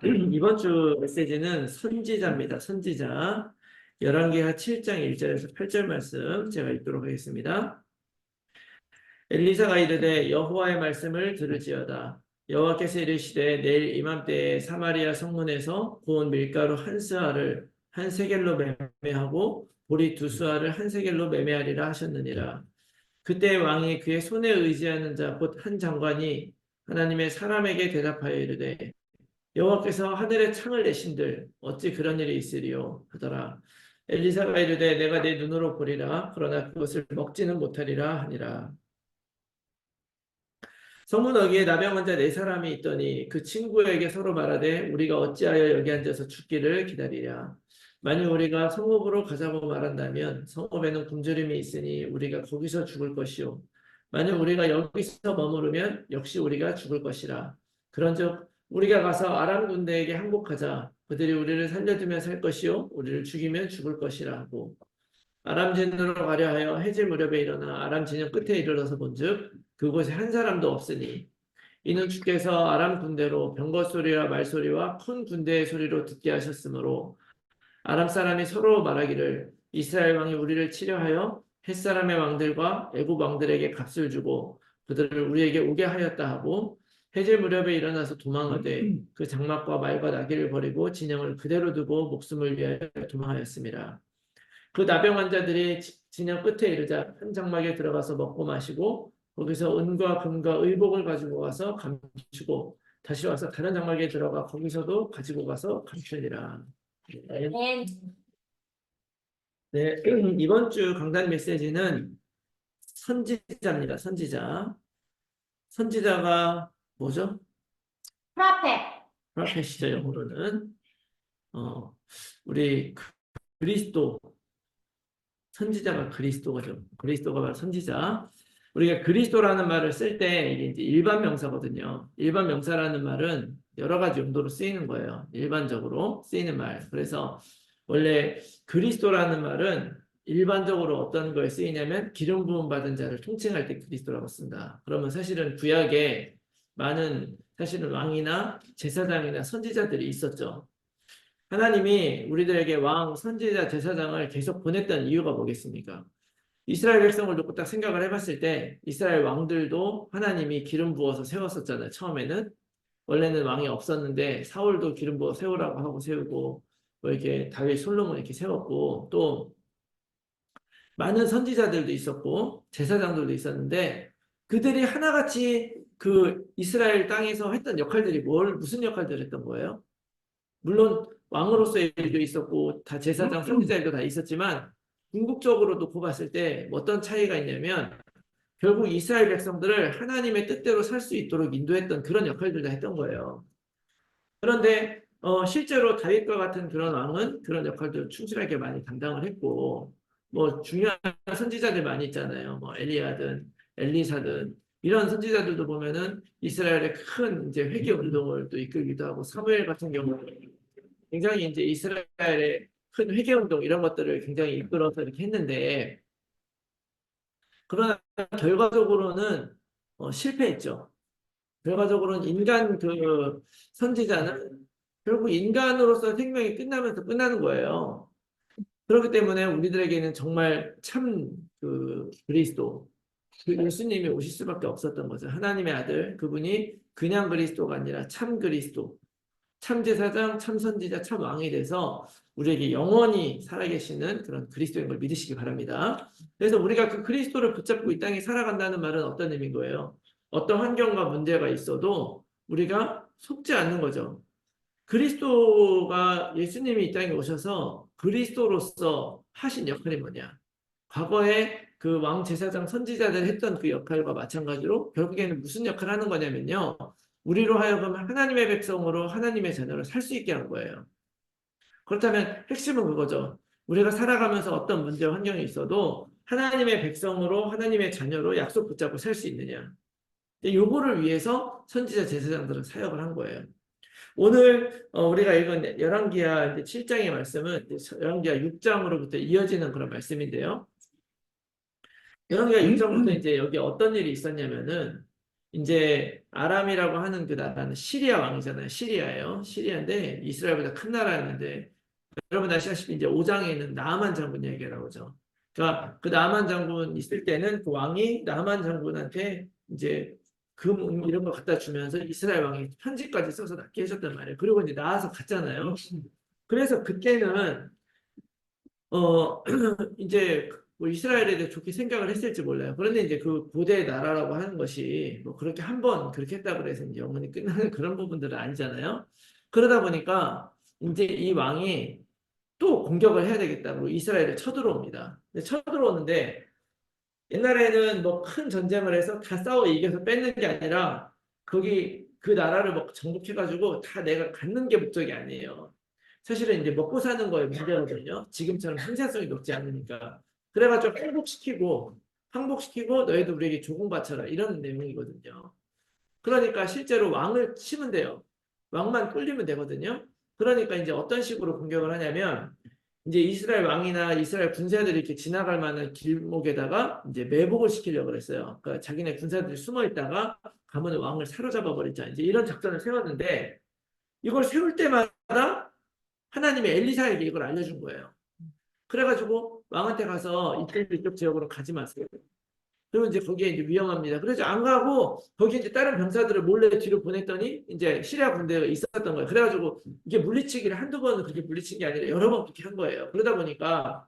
이번 주 메시지는 선지자입니다. 선지자. 열왕기하 7장 1절에서 8절 말씀 제가 읽도록 하겠습니다. 엘리사가 이르되 여호와의 말씀을 들을지어다. 여호와께서 이르시되 내일 이맘때에 사마리아 성문에서 고운 밀가루 한 스아를 한 세겔로 매매하고 보리 두 스아를 한 세겔로 매매하리라 하셨느니라. 그때 왕이 그의 손에 의지하는 자 곧 한 장관이 하나님의 사람에게 대답하여 이르되 여호와께서 하늘에 창을 내신들 어찌 그런 일이 있으리요 하더라. 엘리사가 이르되 내가 내 눈으로 보리라 그러나 그것을 먹지는 못하리라 하니라. 성문 어귀에 나병 환자 네 사람이 있더니 그 친구에게 서로 말하되 우리가 어찌하여 여기 앉아서 죽기를 기다리랴. 만일 우리가 성읍으로 가자고 말한다면 성읍에는 굶주림이 있으니 우리가 거기서 죽을 것이요 만일 우리가 여기서 머무르면 역시 우리가 죽을 것이라. 그런즉 우리가 가서 아람 군대에게 항복하자. 그들이 우리를 살려두면 살 것이요 우리를 죽이면 죽을 것이라 하고 아람 진으로 가려 하여 해질 무렵에 일어나 아람 진영 끝에 이르러서 본즉 그곳에 한 사람도 없으니 이는 주께서 아람 군대로 병거 소리와 말소리와 큰 군대의 소리로 듣게 하셨으므로 아람 사람이 서로 말하기를 이스라엘 왕이 우리를 치려하여 햇사람의 왕들과 애굽 왕들에게 값을 주고 그들을 우리에게 오게 하였다 하고 해질 무렵에 일어나서 도망하되 그 장막과 말과 나귀를 버리고 진영을 그대로 두고 목숨을 위하여 도망하였습니다. 그 나병 환자들이 진영 끝에 이르자 한 장막에 들어가서 먹고 마시고 거기서 은과 금과 의복을 가지고 가서 감추고 다시 와서 다른 장막에 들어가 거기서도 가지고 가서 감추니라. 네, 이번 주 강단 메시지는 선지자입니다. 선지자. 선지자가 뭐죠? 프로펫이죠, 영어로는. 우리 그리스도 선지자가 그리스도죠. 그리스도가 바로 선지자. 우리가 그리스도라는 말을 쓸 때 이게 이제 일반 명사거든요. 일반 명사라는 말은 여러 가지 용도로 쓰이는 거예요. 일반적으로 쓰이는 말. 그래서 원래 그리스도라는 말은 일반적으로 어떤 거에 쓰이냐면 기름 부음 받은 자를 통칭할 때 그리스도라고 쓴다. 그러면 사실은 구약에 많은 사실은 왕이나 제사장이나 선지자들이 있었죠. 하나님이 우리들에게 왕, 선지자, 제사장을 계속 보냈던 이유가 뭐겠습니까? 이스라엘 백성을 놓고 딱 생각을 해봤을 때 이스라엘 왕들도 하나님이 기름 부어서 세웠었잖아요. 처음에는 원래는 왕이 없었는데 사울도 기름 부어 세우라고 하고 세우고 뭐 이렇게 다윗, 솔로몬 이렇게 세웠고 또 많은 선지자들도 있었고 제사장들도 있었는데 그들이 하나같이 그 이스라엘 땅에서 했던 역할들이 무슨 역할들을 했던 거예요? 물론 왕으로서의 일도 있었고 다 제사장, 선지자 일도 다 있었지만 궁극적으로 놓고 봤을 때 어떤 차이가 있냐면 결국 이스라엘 백성들을 하나님의 뜻대로 살 수 있도록 인도했던 그런 역할들을 다 했던 거예요. 그런데 실제로 다윗과 같은 그런 왕은 그런 역할들을 충실하게 많이 감당을 했고 뭐 중요한 선지자들 많이 있잖아요. 뭐 엘리야든 엘리사든 이런 선지자들도 보면은 이스라엘의 큰 이제 회개 운동을 또 이끌기도 하고 사무엘 같은 경우는 굉장히 이제 이스라엘의 큰 회개 운동 이런 것들을 굉장히 이끌어서 이렇게 했는데 그러나 결과적으로는 실패했죠. 결과적으로는 인간 그 선지자는 결국 인간으로서 생명이 끝나면서 끝나는 거예요. 그렇기 때문에 우리들에게는 정말 참 그 그리스도, 그 예수님이 오실 수밖에 없었던 거죠. 하나님의 아들, 그분이 그냥 그리스도가 아니라 참 그리스도, 참 제사장, 참 선지자, 참 왕이 돼서 우리에게 영원히 살아계시는 그런 그리스도인 걸 믿으시기 바랍니다. 그래서 우리가 그 그리스도를 붙잡고 이 땅에 살아간다는 말은 어떤 의미인 거예요? 어떤 환경과 문제가 있어도 우리가 속지 않는 거죠. 그리스도가 예수님이 이 땅에 오셔서 그리스도로서 하신 역할이 뭐냐? 과거에 그 왕 제사장 선지자들 했던 그 역할과 마찬가지로 결국에는 무슨 역할을 하는 거냐면요. 우리로 하여금 하나님의 백성으로 하나님의 자녀로 살 수 있게 한 거예요. 그렇다면 핵심은 그거죠. 우리가 살아가면서 어떤 문제와 환경이 있어도 하나님의 백성으로 하나님의 자녀로 약속 붙잡고 살 수 있느냐. 요거를 위해서 선지자 제사장들은 사역을 한 거예요. 오늘 우리가 읽은 열왕기하 7장의 말씀은 열왕기하 6장으로부터 이어지는 그런 말씀인데요. 열왕기하 6장부터 이제 여기 어떤 일이 있었냐면은 이제 아람이라고 하는 그 나라는 시리아 왕이잖아요. 시리아예요. 시리아인데 이스라엘보다 큰 나라였는데 여러분 아시다시피 이제 5장에 있는 나아만 장군 얘기가 나오죠. 그러니까 그 나아만 장군 있을 때는 그 왕이 나아만 장군한테 이제 금 이런 거 갖다 주면서 이스라엘 왕이 편지까지 써서 낫게 해줬단 말이에요. 그리고 이제 나와서 갔잖아요. 그래서 그때는 이제 뭐 이스라엘에 대해 좋게 생각을 했을지 몰라요. 그런데 이제 그 고대 나라라고 하는 것이 뭐 그렇게 한 번 그렇게 했다고 해서 이제 영원히 끝나는 그런 부분들은 아니잖아요. 그러다 보니까 이제 이 왕이 또 공격을 해야 되겠다고 이스라엘에 쳐들어옵니다. 근데 쳐들어오는데 옛날에는 뭐 큰 전쟁을 해서 다 싸워 이겨서 뺏는 게 아니라 거기 그 나라를 뭐 정복해가지고 다 내가 갖는 게 목적이 아니에요. 사실은 이제 먹고 사는 거에 문제거든요. 지금처럼 생산성이 높지 않으니까. 그래가지고 항복시키고 너희도 우리에게 조공 바쳐라 이런 내용이거든요. 그러니까 실제로 왕을 치면 돼요. 왕만 꿀리면 되거든요. 그러니까 이제 어떤 식으로 공격을 하냐면 이제 이스라엘 왕이나 이스라엘 군사들이 이렇게 지나갈 만한 길목에다가 이제 매복을 시키려고 그랬어요. 그러니까 자기네 군사들이 숨어 있다가 가면 왕을 사로잡아 버리자. 이제 이런 작전을 세웠는데 이걸 세울 때마다 하나님이 엘리사에게 이걸 알려준 거예요. 그래가지고 왕한테 가서 이쪽 지역으로 가지 마세요. 그러면 이제 거기에 이제 위험합니다. 그래서 안 가고 거기 이제 다른 병사들을 몰래 뒤로 보냈더니 이제 시리아 군대가 있었던 거예요. 그래가지고 이게 물리치기를 한두 번은 그렇게 물리친 게 아니라 여러 번 그렇게 한 거예요. 그러다 보니까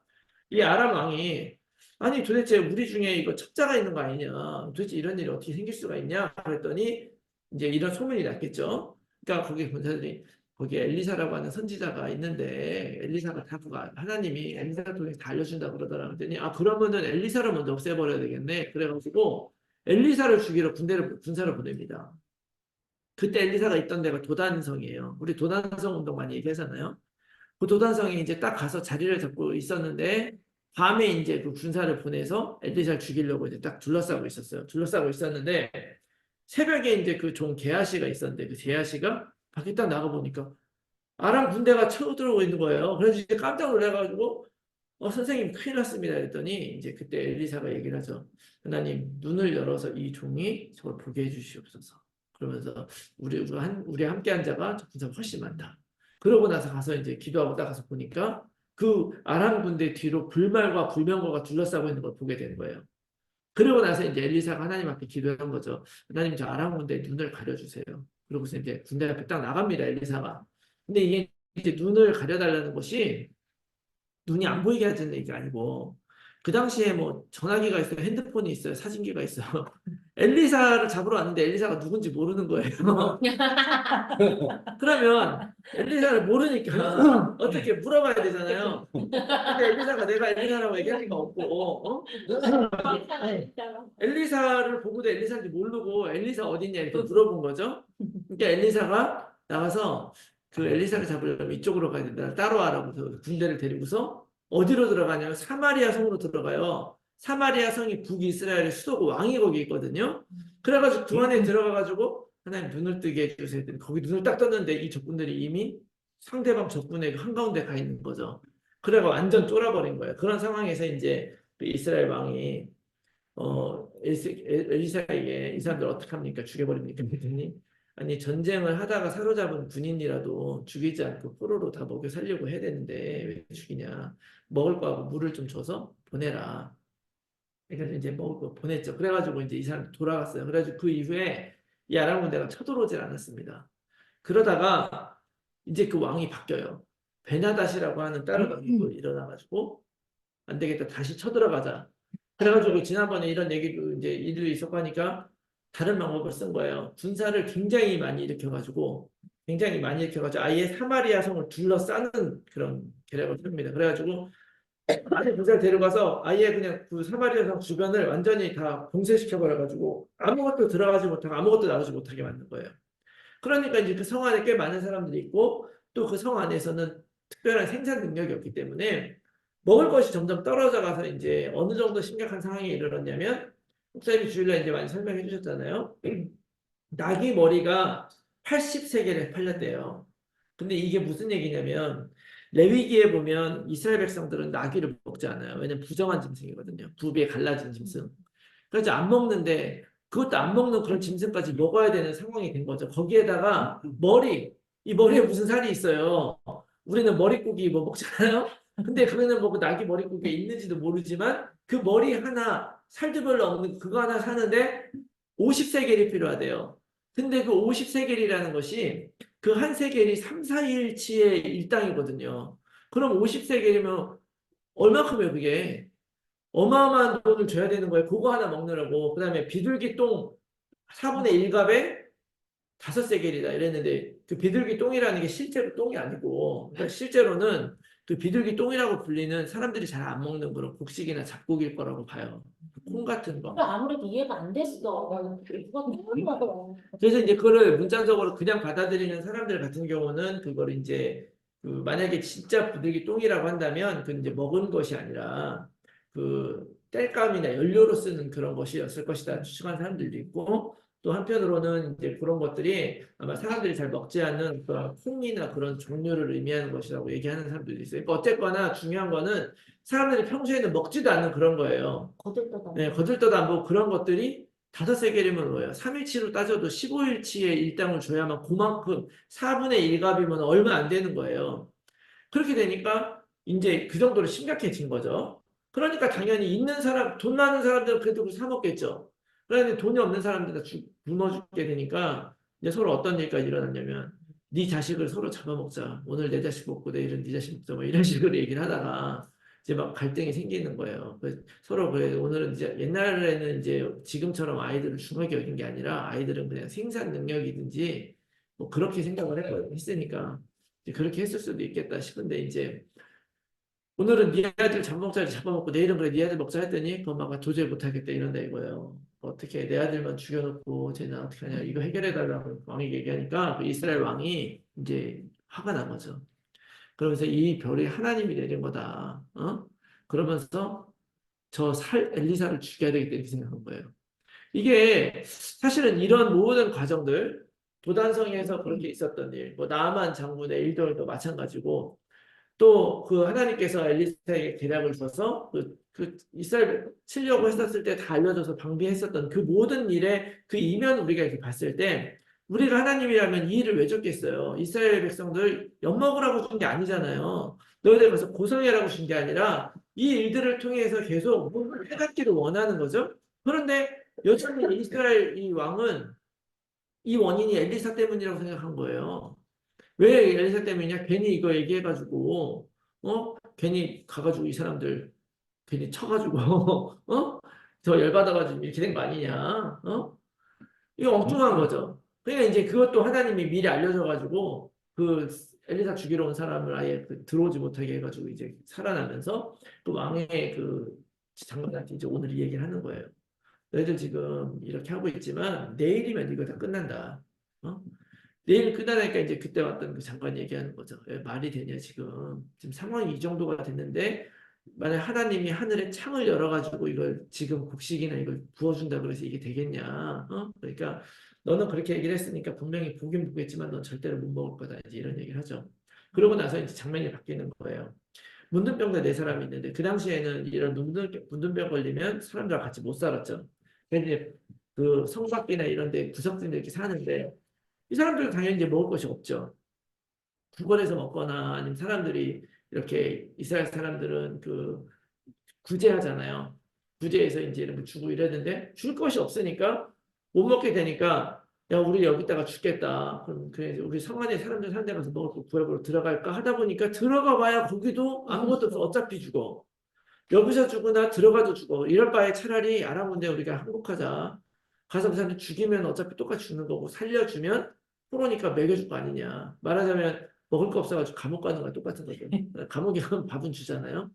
이 아람 왕이 아니 도대체 우리 중에 이거 첩자가 있는 거 아니냐? 도대체 이런 일이 어떻게 생길 수가 있냐? 그랬더니 이제 이런 소문이 났겠죠. 그러니까 거기 군사들이 거기에 엘리사라고 하는 선지자가 있는데 엘리사가 다 그거 하나님이 엘리사 통해서 다 알려준다고 그러더라. 그랬더니 아 그러면은 엘리사를 먼저 없애버려야 되겠네. 그래가지고 엘리사를 죽이러 군사를 보냅니다. 그때 엘리사가 있던 데가 도단성이에요. 우리 도단성 운동 많이 얘기하잖아요. 그 도단성에 이제 딱 가서 자리를 잡고 있었는데 밤에 이제 그 군사를 보내서 엘리사를 죽이려고 이제 딱 둘러싸고 있었어요. 둘러싸고 있었는데 새벽에 이제 그 종 게하시가 있었는데 그 게하시가 밖에 딱 나가 보니까 아람 군대가 쳐들어오고 있는 거예요. 그래서 이제 깜짝 놀라가지고 선생님 큰일 났습니다. 그랬더니 이제 그때 엘리사가 얘기를 하죠. 하나님 눈을 열어서 이 종이 저걸 보게 해주시옵소서. 그러면서 우리 함께 한 자가 저 군사가 훨씬 많다. 그러고 나서 가서 이제 기도하고 딱 가서 보니까 그 아람 군대 뒤로 불말과 불명거가 둘러싸고 있는 걸 보게 되는 거예요. 그러고 나서 이제 엘리사가 하나님 앞에 기도한 거죠. 하나님 저 아람 군대 눈을 가려주세요. 그러고서 이제 군대 앞에 딱 나갑니다. 엘리사가. 근데 이게 이제 눈을 가려달라는 것이 눈이 안 보이게 하자는 얘기가 아니고 그 당시에 뭐 전화기가 있어요. 핸드폰이 있어요. 사진기가 있어요. 엘리사를 잡으러 왔는데 엘리사가 누군지 모르는 거예요. 그러면 엘리사를 모르니까 어떻게 물어봐야 되잖아요. 근데 엘리사가 내가 엘리사라고 얘기할 리가 없고 엘리사를 보고도 엘리사인지 모르고 엘리사 어딨냐 이렇게 물어본 거죠. 그러니까 엘리사가 나가서 그 엘리사를 잡으려면 이쪽으로 가야 된다. 따라와라고 군대를 데리고서 어디로 들어가냐면 사마리아 성으로 들어가요. 사마리아 성이 북이스라엘의 수도고 왕이 거기 있거든요. 그래가지고 그 안에 들어가가지고 하나님 눈을 뜨게 해주세요. 거기 눈을 딱 떴는데 이 적군들이 이미 상대방 적군의 한가운데 가 있는 거죠. 그래가 완전 쫄아버린 거예요. 그런 상황에서 이제 그 이스라엘 왕이 엘리사에게 이 사람들 어떡합니까? 죽여버립니까? 그랬더니 아니 전쟁을 하다가 사로잡은 군인이라도 죽이지 않고 포로로 다 먹여 살려고 해야 되는데 왜 죽이냐? 먹을 거하고 물을 좀 줘서 보내라. 그래서 이제 먹을 거 보냈죠. 그래가지고 이제 이 사람 돌아갔어요. 그래가지고 그 이후에 이 아람 군대가 쳐들어오질 않았습니다. 그러다가 이제 그 왕이 바뀌어요. 베나닷이라고 하는 다른 왕이 일어나가지고 안 되겠다. 다시 쳐들어가자. 그래가지고 지난번에 이런 얘기도 이제 일이 있었고 하니까 다른 방법을 쓴 거예요. 군사를 굉장히 많이 일으켜가지고 아예 사마리아 성을 둘러싸는 그런 계략을 씁니다. 그래가지고 아예 군사를 데려가서 아예 그냥 그 사마리아 성 주변을 완전히 다 봉쇄시켜 버려가지고 아무것도 들어가지 못하고 아무것도 나오지 못하게 만든 거예요. 그러니까 이제 그 성 안에 꽤 많은 사람들이 있고 또 그 성 안에서는 특별한 생산 능력이 없기 때문에 먹을 것이 점점 떨어져 가서 이제 어느 정도 심각한 상황에 이르렀냐면 목사님이 주일날 이제 많이 설명해 주셨잖아요. 나귀 머리가 80세겔에 팔렸대요. 근데 이게 무슨 얘기냐면 레위기에 보면 이스라엘 백성들은 나귀를 먹지 않아요. 왜냐면 부정한 짐승이거든요. 부비에 갈라진 짐승. 그래서 안 먹는데 그것도 안 먹는 그런 짐승까지 먹어야 되는 상황이 된 거죠. 거기에다가 이 머리에 무슨 살이 있어요. 우리는 머릿고기 뭐 먹잖아요. 근데 그거는 뭐 그 낙이 머릿고기에 있는지도 모르지만 그 머리 하나 살도 별로 없는 그거 하나 사는데 50세겔이 필요하대요. 근데 그 50세겔이라는 것이 그 한 세겔이 3, 4일치의 일당이거든요. 그럼 50세겔이면 얼마큼이에요, 그게? 어마어마한 돈을 줘야 되는 거예요. 그거 하나 먹느라고. 그다음에 비둘기 똥 4분의 1갑에 5세겔이다 이랬는데 그 비둘기 똥이라는 게 실제로 똥이 아니고 그러니까 실제로는 그 비둘기 똥이라고 불리는 사람들이 잘 안 먹는 그런 곡식이나 잡곡일 거라고 봐요. 콩 같은 거. 아무래도 이해가 안 됐어. 누가 궁금하더라. 그래서 이제 그거를 문자적으로 그냥 받아들이는 사람들 같은 경우는 그걸 이제 그 만약에 진짜 비둘기 똥이라고 한다면 그 이제 먹은 것이 아니라 그 땔감이나 연료로 쓰는 그런 것이었을 것이다 추측하는 사람들도 있고 또 한편으로는 이제 그런 것들이 아마 사람들이 잘 먹지 않는 그런 콩이나 그런 종류를 의미하는 것이라고 얘기하는 사람들도 있어요. 그러니까 어쨌거나 중요한 거는 사람들이 평소에는 먹지도 않는 그런 거예요. 거들떠다. 네, 거들떠도 안 보고 그런 것들이 5세겔이면 뭐예요? 3일치로 따져도 15일치의 일당을 줘야만 그만큼 4분의 1갑이면 얼마 안 되는 거예요. 그렇게 되니까 이제 그 정도로 심각해진 거죠. 그러니까 당연히 있는 사람, 돈 많은 사람들은 그래도 그거 사 먹겠죠. 그런데 돈이 없는 사람들은 굶어 죽게 되니까 이제 서로 어떤 일까지 일어났냐면 네 자식을 서로 잡아먹자. 오늘 내 자식 먹고 내일은 네 자식 먹자. 뭐 이런 식으로 얘기를 하다가 이제 막 갈등이 생기는 거예요. 서로 오늘은 이제 옛날에는 이제 지금처럼 아이들을 중하게 여긴 게 아니라 아이들은 그냥 생산 능력이든지 뭐 그렇게 생각을 했으니까 그렇게 했을 수도 있겠다 싶은데 이제 오늘은 네 아들 잡먹자를 잡아먹고 내일은 그래 네 아들 먹자 했더니 그 엄마가 도저히 못하겠다 이런다 이거예요. 어떻게 내 아들만 죽여놓고 쟤는 어떻게 하냐 이거 해결해달라고 왕이 얘기하니까 그 이스라엘 왕이 이제 화가 난 거죠. 그러면서 이 별이 하나님이 내린 거다. 그러면서 엘리사를 죽여야 되겠다 이렇게 생각한 거예요. 이게 사실은 이런 모든 과정들 도단성에서 그렇게 있었던 일, 뭐 나아만 장군의 일들도 마찬가지고 또 그 하나님께서 엘리사에게 계략을 줘서 그 이스라엘 치려고 했었을 때 다 알려줘서 방비했었던 그 모든 일의 그 이면 우리가 이렇게 봤을 때 우리가 하나님이라면 이 일을 왜 줬겠어요? 이스라엘 백성들 엿먹으라고 준 게 아니잖아요. 너희들 가서 고성해라고 준 게 아니라 이 일들을 통해서 계속 뭔가를 해갖기를 원하는 거죠. 그런데 여전히 이스라엘 이 왕은 이 원인이 엘리사 때문이라고 생각한 거예요. 왜 엘리사 때문이냐? 괜히 이거 얘기해가지고, 괜히 가가지고 이 사람들 괜히 쳐가지고, 저 열받아가지고 이렇게 된 거 아니냐? 이거 엉뚱한 거죠. 그러니까 이제 그것도 하나님이 미리 알려줘가지고, 그 엘리사 죽이러 온 사람을 아예 들어오지 못하게 해가지고 이제 살아나면서 그 왕의 그 장관한테 이제 오늘 이 얘기를 하는 거예요. 너희들 지금 이렇게 하고 있지만 내일이면 이거 다 끝난다. 어? 내일 끝나니까 이제 그때 왔던 그 장관 얘기하는 거죠. 왜 말이 되냐 지금 상황이 이 정도가 됐는데 만약 하나님이 하늘에 창을 열어가지고 이걸 지금 곡식이나 이걸 부어준다 그래서 이게 되겠냐? 그러니까 너는 그렇게 얘기를 했으니까 분명히 보긴 보겠지만 넌 절대로 못 먹을 거다 이제 이런 얘기를 하죠. 그러고 나서 이제 장면이 바뀌는 거예요. 문둥병자 4사람이 있는데 그 당시에는 이런 문둥병 걸리면 사람들과 같이 못 살았죠. 그래서 이제 그 성곽이나 이런 데 구석진들 이렇게 사는데 이 사람들은 당연히 이제 먹을 것이 없죠. 구걸해서 먹거나 아니면 사람들이 이렇게 이스라엘 사람들은 그 구제하잖아요. 구제해서 이제 이런 거 주고 이랬는데 줄 것이 없으니까 못 먹게 되니까 야 우리 여기다가 죽겠다. 그럼 그래 우리 성 안에 사람들 사는 데 가서 먹을 거 구해보러 들어갈까 하다 보니까 들어가 봐야 거기도 아무것도 없어. 어차피 죽어. 여기서 죽으나 들어가도 죽어. 이럴 바에 차라리 알아본데 우리가 항복하자. 가서 그 사람들 죽이면 어차피 똑같이 죽는 거고 살려주면 프로니까 먹여줄 거 아니냐. 말하자면 먹을 거 없어가지고 감옥 가는 거랑 똑같은 거죠. 감옥에 가면 밥은 주잖아요.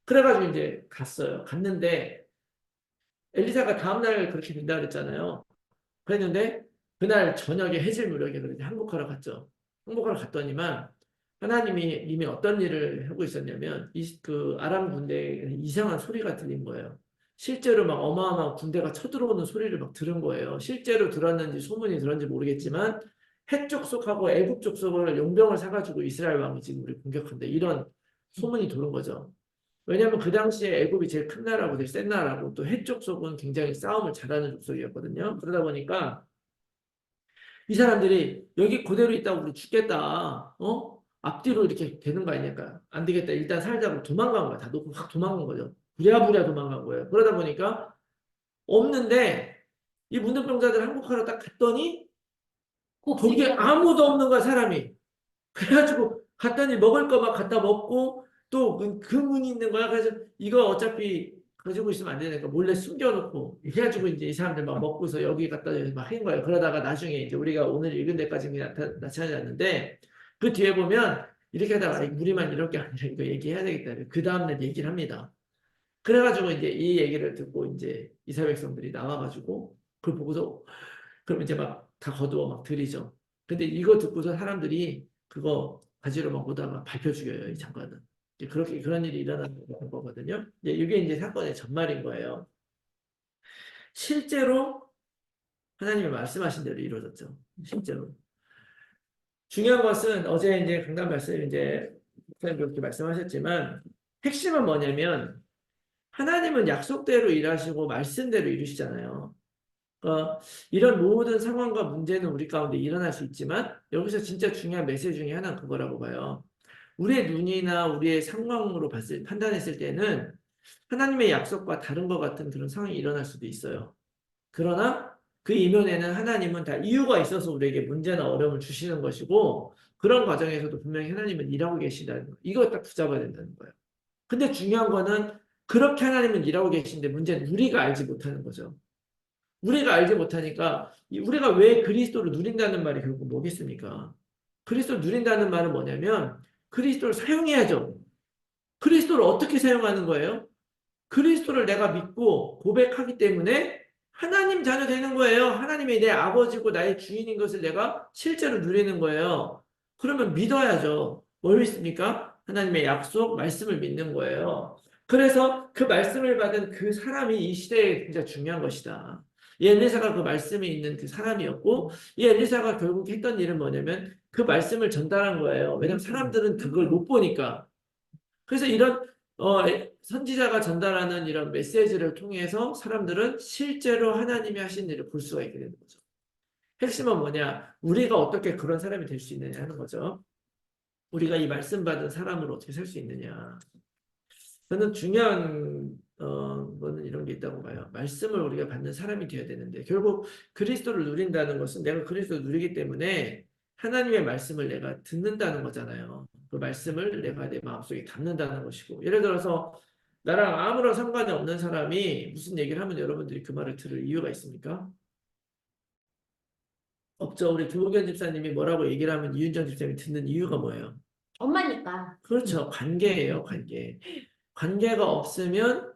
그래가지고 이제 갔어요. 갔는데 엘리사가 다음날 그렇게 된다 그랬잖아요. 그랬는데 그날 저녁에 해질 무렵에 그렇게 항복하러 갔죠. 항복하러 갔더니만 하나님이 이미 어떤 일을 하고 있었냐면 그 아람 군대에 이상한 소리가 들린 거예요. 실제로 막 어마어마한 군대가 쳐들어오는 소리를 막 들은 거예요. 실제로 들었는지 소문이 들었는지 모르겠지만 해쪽 속하고 애굽 쪽 속을 용병을 사가지고 이스라엘 왕이 지금 우리 공격한다. 이런 소문이 도는 거죠. 왜냐하면 그 당시에 애굽이 제일 큰 나라고 제일 센 나라고 또 해쪽 속은 굉장히 싸움을 잘하는 족속이었거든요. 그러다 보니까 이 사람들이 여기 그대로 있다가 우리 죽겠다. 앞뒤로 이렇게 되는 거 아니니까 안 되겠다. 일단 살자고 도망간 거야. 다 놓고 확 도망간 거죠. 부랴부랴 도망간 거예요. 그러다 보니까 없는데 이 문둥병자들 항복하러 딱 갔더니 거기에 아무도 없는 거야, 사람이. 그래가지고 갔더니 먹을 거 막 갖다 먹고 또 그 문이 있는 거야. 그래서 이거 어차피 가지고 있으면 안 되니까 몰래 숨겨놓고 해가지고 이제 이 사람들 막 먹고서 여기 갖다 막한 거예요. 그러다가 나중에 이제 우리가 오늘 읽은 데까지 나타나지 않는데 그 뒤에 보면 이렇게 하다가 아이, 우리만 이렇게 아니라 이거 얘기해야 되겠다. 그 다음날 얘기를 합니다. 그래가지고 이제 이 얘기를 듣고 이제 이스라엘 백성들이 나와가지고 그걸 보고서 그럼 이제 막 다 거두어 막 들이죠. 근데 이거 듣고서 사람들이 그거 가지러 막 오다가 밟혀 죽여요, 이 장관은. 이제 그렇게 그런 일이 일어나는 거거든요. 이제 이게 이제 사건의 전말인 거예요. 실제로 하나님이 말씀하신 대로 이루어졌죠. 실제로. 중요한 것은 어제 이제 강단 말씀 이제 목사님 그렇게 말씀하셨지만 핵심은 뭐냐면 하나님은 약속대로 일하시고 말씀대로 이루시잖아요. 이런 모든 상황과 문제는 우리 가운데 일어날 수 있지만 여기서 진짜 중요한 메시지 중에 하나는 그거라고 봐요. 우리의 눈이나 우리의 상황으로 판단했을 때는 하나님의 약속과 다른 것 같은 그런 상황이 일어날 수도 있어요. 그러나 그 이면에는 하나님은 다 이유가 있어서 우리에게 문제나 어려움을 주시는 것이고 그런 과정에서도 분명히 하나님은 일하고 계시다는 거. 이거 딱 붙잡아야 된다는 거예요. 근데 중요한 거는 그렇게 하나님은 일하고 계신데 문제는 우리가 알지 못하는 거죠. 우리가 알지 못하니까 우리가 왜 그리스도를 누린다는 말이 결국 뭐겠습니까? 그리스도를 누린다는 말은 뭐냐면 그리스도를 사용해야죠. 그리스도를 어떻게 사용하는 거예요? 그리스도를 내가 믿고 고백하기 때문에 하나님 자녀 되는 거예요. 하나님이 내 아버지고 나의 주인인 것을 내가 실제로 누리는 거예요. 그러면 믿어야죠. 뭘 믿습니까? 하나님의 약속, 말씀을 믿는 거예요. 그래서 그 말씀을 받은 그 사람이 이 시대에 진짜 중요한 것이다. 이 엘리사가 그 말씀이 있는 그 사람이었고, 이 엘리사가 결국 했던 일은 뭐냐면 그 말씀을 전달한 거예요. 왜냐하면 사람들은 그걸 못 보니까. 그래서 이런 선지자가 전달하는 이런 메시지를 통해서 사람들은 실제로 하나님이 하신 일을 볼 수가 있게 되는 거죠. 핵심은 뭐냐? 우리가 어떻게 그런 사람이 될 수 있느냐 하는 거죠. 우리가 이 말씀 받은 사람으로 어떻게 살 수 있느냐. 저는 중요한 거는 이런 게 있다고 봐요. 말씀을 우리가 받는 사람이 되어야 되는데 결국 그리스도를 누린다는 것은 내가 그리스도를 누리기 때문에 하나님의 말씀을 내가 듣는다는 거잖아요. 그 말씀을 내가 내 마음속에 담는다는 것이고 예를 들어서 나랑 아무런 상관이 없는 사람이 무슨 얘기를 하면 여러분들이 그 말을 들을 이유가 있습니까? 없죠. 우리 김호견 집사님이 뭐라고 얘기를 하면 이윤정 집사님이 듣는 이유가 뭐예요? 엄마니까. 그렇죠. 관계예요, 관계. 관계가 없으면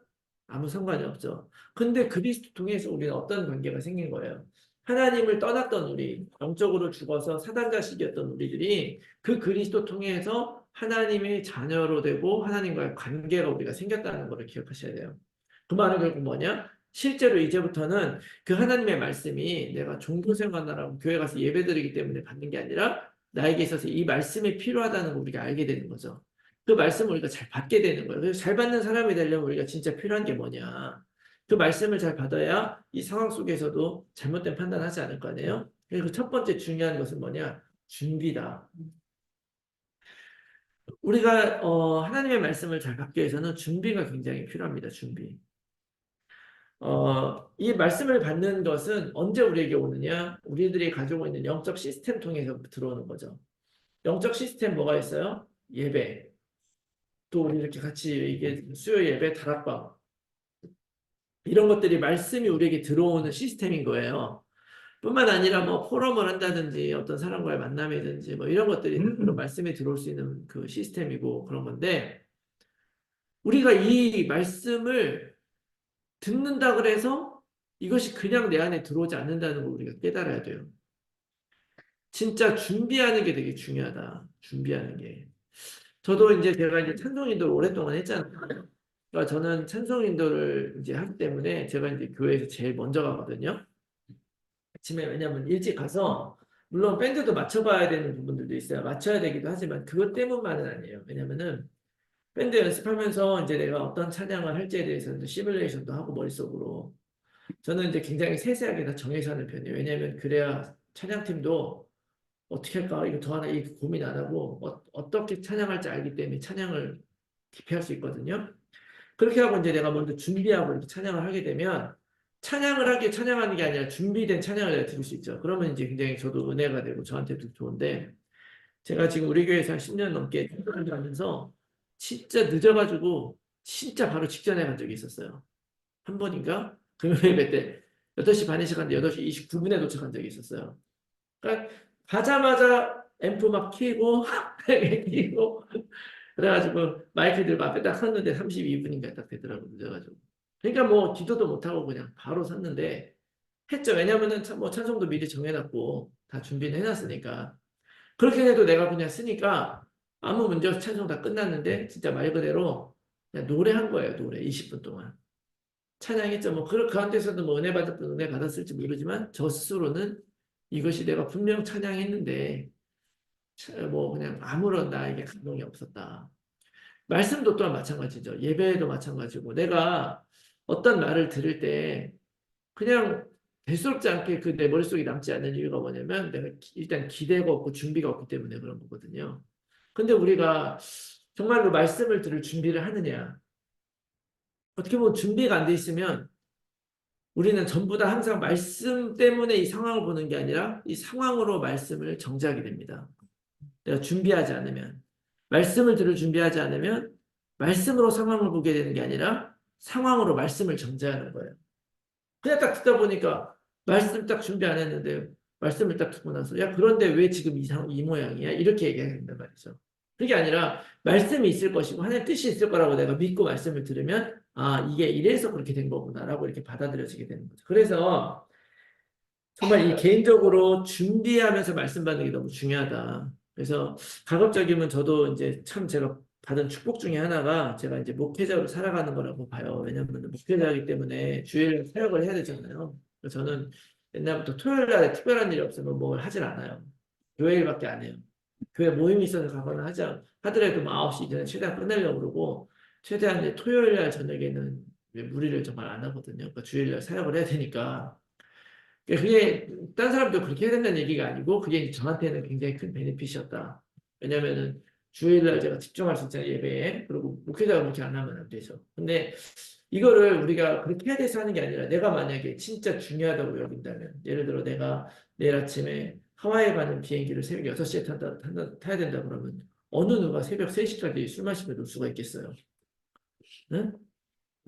아무 상관이 없죠. 근데 그리스도 통해서 우리는 어떤 관계가 생긴 거예요? 하나님을 떠났던 우리, 영적으로 죽어서 사단 자식이었던 우리들이 그 그리스도 통해서 하나님의 자녀로 되고 하나님과의 관계가 우리가 생겼다는 것을 기억하셔야 돼요. 그 말은 결국 뭐냐? 실제로 이제부터는 그 하나님의 말씀이 내가 종교생활하고 교회 가서 예배드리기 때문에 받는 게 아니라 나에게 있어서 이 말씀이 필요하다는 걸 우리가 알게 되는 거죠. 그 말씀을 우리가 잘 받게 되는 거예요. 그래서 잘 받는 사람이 되려면 우리가 진짜 필요한 게 뭐냐. 그 말씀을 잘 받아야 이 상황 속에서도 잘못된 판단하지 않을 거 아니에요. 그리고 첫 번째 중요한 것은 뭐냐. 준비다. 우리가 하나님의 말씀을 잘 받기 위해서는 준비가 굉장히 필요합니다. 준비. 이 말씀을 받는 것은 언제 우리에게 오느냐? 우리들이 가지고 있는 영적 시스템 통해서 들어오는 거죠. 영적 시스템 뭐가 있어요? 예배. 또 우리 이렇게 같이 이게 수요 예배, 다락방 이런 것들이 말씀이 우리에게 들어오는 시스템인 거예요. 뿐만 아니라 뭐 포럼을 한다든지 어떤 사람과의 만남이든지 뭐 이런 것들이 그런 말씀이 들어올 수 있는 그 시스템이고 그런 건데 우리가 이 말씀을 듣는다 그래서 이것이 그냥 내 안에 들어오지 않는다는 걸 우리가 깨달아야 돼요. 진짜 준비하는 게 되게 중요하다. 준비하는 게. 저도 이제 제가 이제 찬송인도를 오랫동안 했잖아요. 그러니까 저는 찬송인도를 이제 하기 때문에 제가 이제 교회에서 제일 먼저 가거든요. 아침에 왜냐면 일찍 가서 물론 밴드도 맞춰봐야 되는 부분들도 있어요. 맞춰야 되기도 하지만 그것 때문만은 아니에요. 왜냐면은 밴드 연습하면서 이제 내가 어떤 찬양을 할지에 대해서 이제 시뮬레이션도 하고 머릿속으로 저는 이제 굉장히 세세하게 다 정해서 하는 편이에요. 왜냐하면 그래야 찬양팀도 어떻게 할까 이거 더 하나 이 고민 안 하고 어떻게 찬양할지 알기 때문에 찬양을 기피할 수 있거든요. 그렇게 하고 이제 내가 먼저 준비하고 이렇게 찬양을 하게 되면 찬양을 하기에 찬양하는 게 아니라 준비된 찬양을 내가 들을 수 있죠. 그러면 이제 굉장히 저도 은혜가 되고 저한테도 좋은데 제가 지금 우리 교회에서 한 10년 넘게 찬양을 하면서 진짜 늦어가지고 진짜 바로 직전에 간 적이 있었어요. 한 번인가? 금요일 예배 때 8시 반에 시작하는데 8시 29분에 도착한 적이 있었어요. 그러니까 가자마자 앰프 막 키고 키고 그래가지고 마이크 들고 앞에 딱 섰는데 32분인가 딱 되더라고요. 늦어가지고. 그러니까 뭐 기도도 못하고 그냥 바로 섰는데 했죠. 왜냐면은 뭐 찬송도 미리 정해놨고 다 준비는 해놨으니까. 그렇게 해도 내가 그냥 쓰니까 아무 문제 없이 찬송 다 끝났는데 진짜 말 그대로 그냥 노래한 거예요. 노래 20분 동안. 찬양했죠. 뭐 그 가운데서도 뭐 은혜 받았든 은혜 받았을지 모르지만 저 스스로는 이것이 내가 분명 찬양했는데 뭐 그냥 아무런 나에게 감동이 없었다. 말씀도 또한 마찬가지죠. 예배도 마찬가지고 내가 어떤 말을 들을 때 그냥 대수롭지 않게 그 내 머릿속에 남지 않는 이유가 뭐냐면 내가 일단 기대가 없고 준비가 없기 때문에 그런 거거든요. 근데 우리가 정말로 말씀을 들을 준비를 하느냐? 어떻게 보면 준비가 안 돼 있으면 우리는 전부 다 항상 말씀 때문에 이 상황을 보는 게 아니라 이 상황으로 말씀을 정지하게 됩니다. 내가 준비하지 않으면 말씀을 들을 준비하지 않으면 말씀으로 상황을 보게 되는 게 아니라 상황으로 말씀을 정지하는 거예요. 그냥 딱 듣다 보니까 말씀 딱 준비 안 했는데 말씀을 딱 듣고 나서 야 그런데 왜 지금 이 모양이야? 이렇게 얘기해야 된단 말이죠. 그게 아니라 말씀이 있을 것이고 하나님의 뜻이 있을 거라고 내가 믿고 말씀을 들으면 아 이게 이래서 그렇게 된 거구나라고 이렇게 받아들여지게 되는 거죠. 그래서 정말 이 개인적으로 준비하면서 말씀 받는 게 너무 중요하다. 그래서 가급적이면 저도 이제 참 제가 받은 축복 중에 하나가 제가 이제 목회자로 살아가는 거라고 봐요. 왜냐하면 목회자이기 때문에 주일 사역을 해야 되잖아요. 그래서 저는 옛날부터 토요일 날에 특별한 일이 없으면 뭘 하질 않아요. 교회 일밖에 안 해요. 교회 모임이 있어서 가거나 하더라도 뭐 9시 이전에 최대한 끝내려고 그러고 최대한 이제 토요일 날 저녁에는 무리를 정말 안 하거든요. 그러니까 주일 날 사역을 해야 되니까. 그게 딴 사람도 그렇게 해야 된다는 얘기가 아니고 그게 저한테는 굉장히 큰 베네핏이었다. 왜냐면은 주일날 제가 집중할 수 있잖아요, 예배에. 그리고 목회자가 그렇게 안 하면 안 되죠. 근데 이거를 우리가 그렇게 해야 돼서 하는 게 아니라 내가 만약에 진짜 중요하다고 여긴다면 예를 들어 내가 내일 아침에 하와이에 가는 비행기를 새벽 6시에 타야 된다 그러면 어느 누가 새벽 3시까지 술 마시며 놀 수가 있겠어요. 응?